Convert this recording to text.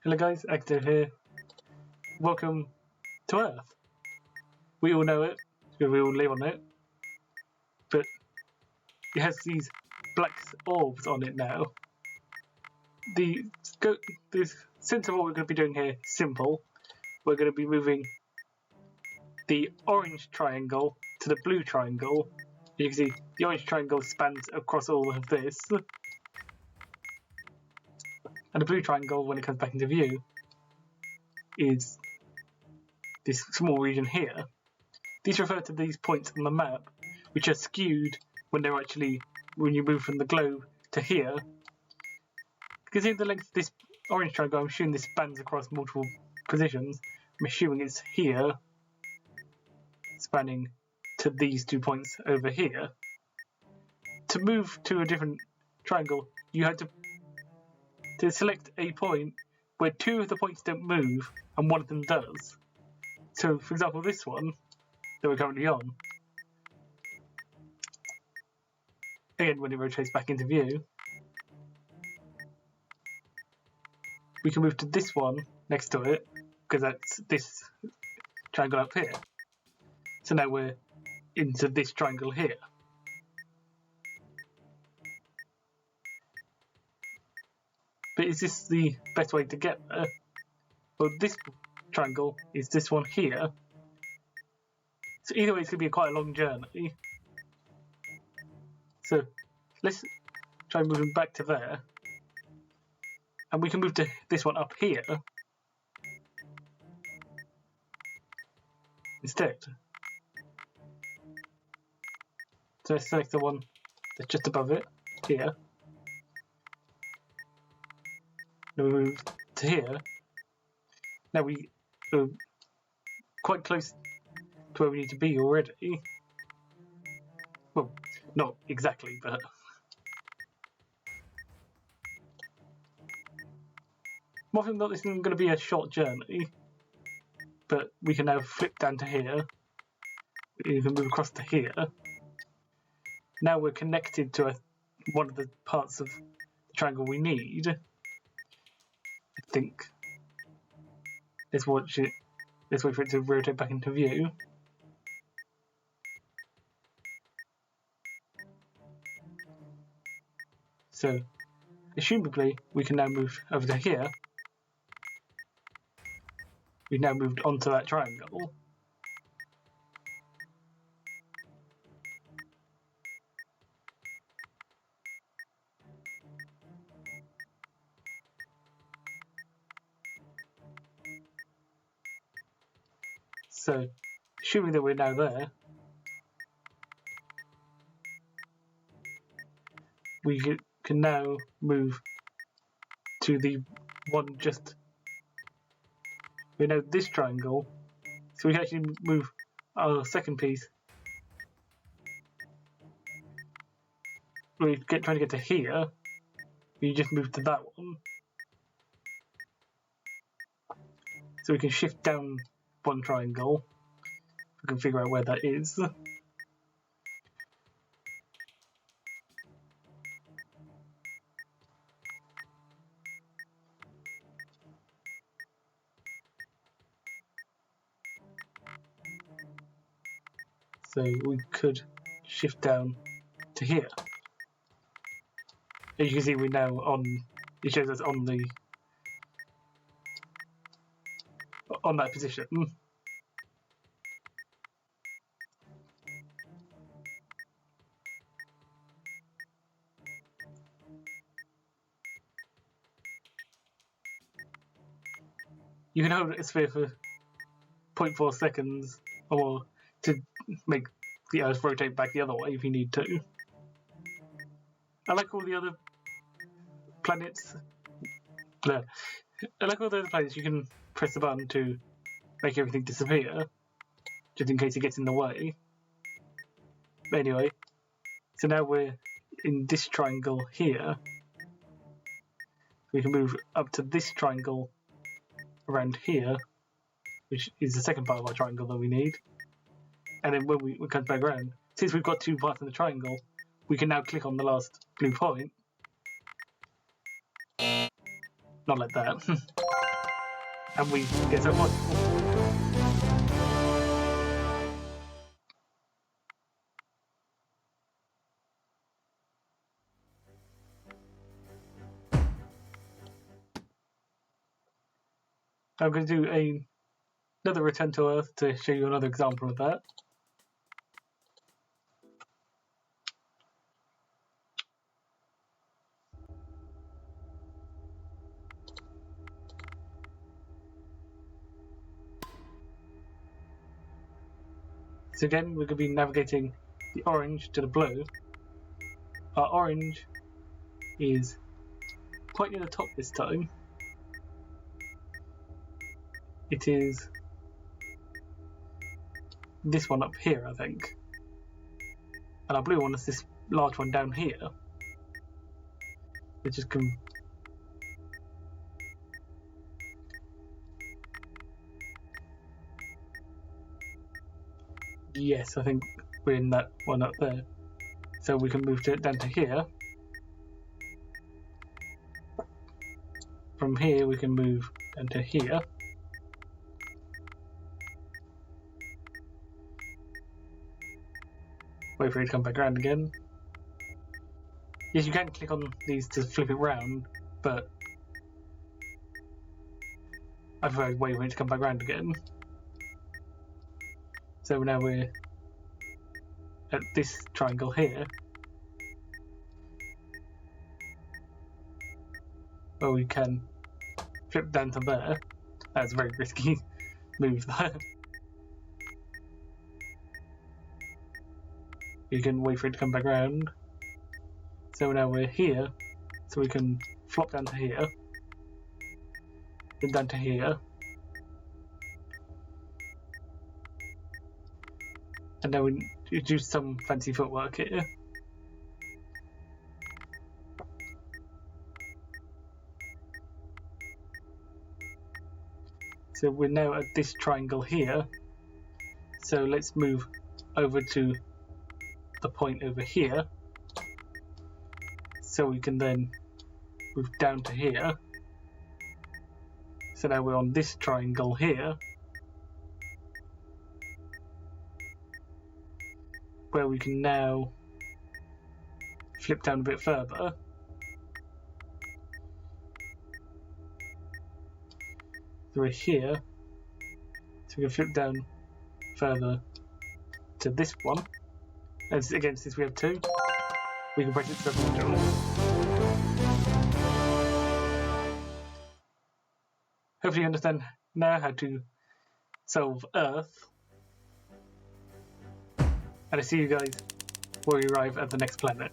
Hello guys, Actor here. Welcome to Earth. We all know it, because we all live on it. But it has these black orbs on it now. The sense of what we're going to be doing here is simple. We're going to be moving the orange triangle to the blue triangle. You can see the orange triangle spans across all of this. And the blue triangle, when it comes back into view, is this small region here. These refer to these points on the map, which are skewed when you move from the globe to here. Considering the length of this orange triangle, I'm assuming this spans across multiple positions. I'm assuming it's here, spanning to these 2 points over here. To move to a different triangle, you had to select a point where 2 of the points don't move and 1 of them does. So, for example, this one that we're currently on, again, when it rotates back into view, we can move to this one next to it, because that's this triangle up here. So now we're into this triangle here. But is this the best way to get there? Well, this triangle is this one here. So either way, it's going to be quite a long journey. So let's try moving back to there. And we can move to this one up here instead. So let's select the one that's just above it, here. Then we move to here. Now we are quite close to where we need to be already. Well, not exactly, but... More often than not, this isn't going to be a short journey, but we can now flip down to here. We can move across to here. Now we're connected to one of the parts of the triangle we need. I think. Let's watch it. Let's wait for it to rotate back into view. So, assumably, we can now move over to here. We've now moved onto that triangle. So, assuming that we're now there, we can now move to the one just... We know this triangle, so we can actually move our second piece. We're trying to get to here, we just move to that one. So we can shift down one triangle. We can figure out where that is. So we could shift down to here. As you can see, we're now on. It shows us on that position. You can hold a sphere for 0.4 seconds, or to make the Earth rotate back the other way if you need to. I like all the other planets. I like all the other planets. You can press the button to make everything disappear, just in case it gets in the way. But anyway, so now we're in this triangle here. We can move up to this triangle around here, which is the second part of our triangle that we need. And then when we come back around, since we've got 2 parts in the triangle, we can now click on the last blue point. Not like that. and we get so much. I'm going to do another return to Earth to show you another example of that. So again, we're going to be navigating the orange to the blue. Our orange is quite near the top this time. It is this one up here, I think. And our blue one is this large one down here. It just can... Yes, I think we're in that one up there. So we can move it down to here. From here we can move down to here. Wait for it to come back around again. Yes, you can click on these to flip it round, but I prefer wait for it to come back around again. So now we're at this triangle here, where we can flip down to there. That's a very risky move there. You can wait for it to come back around. So now we're here, so we can flop down to here, then down to here, and then we do some fancy footwork here. So we're now at this triangle here, so let's move over to the point over here, so we can then move down to here. So now we're on this triangle here, where we can now flip down a bit further. So we're here, so we can flip down further to this one. And again, since we have two, we can press it to the Hopefully you understand now how to solve Earth. And I see you guys when we arrive at the next planet.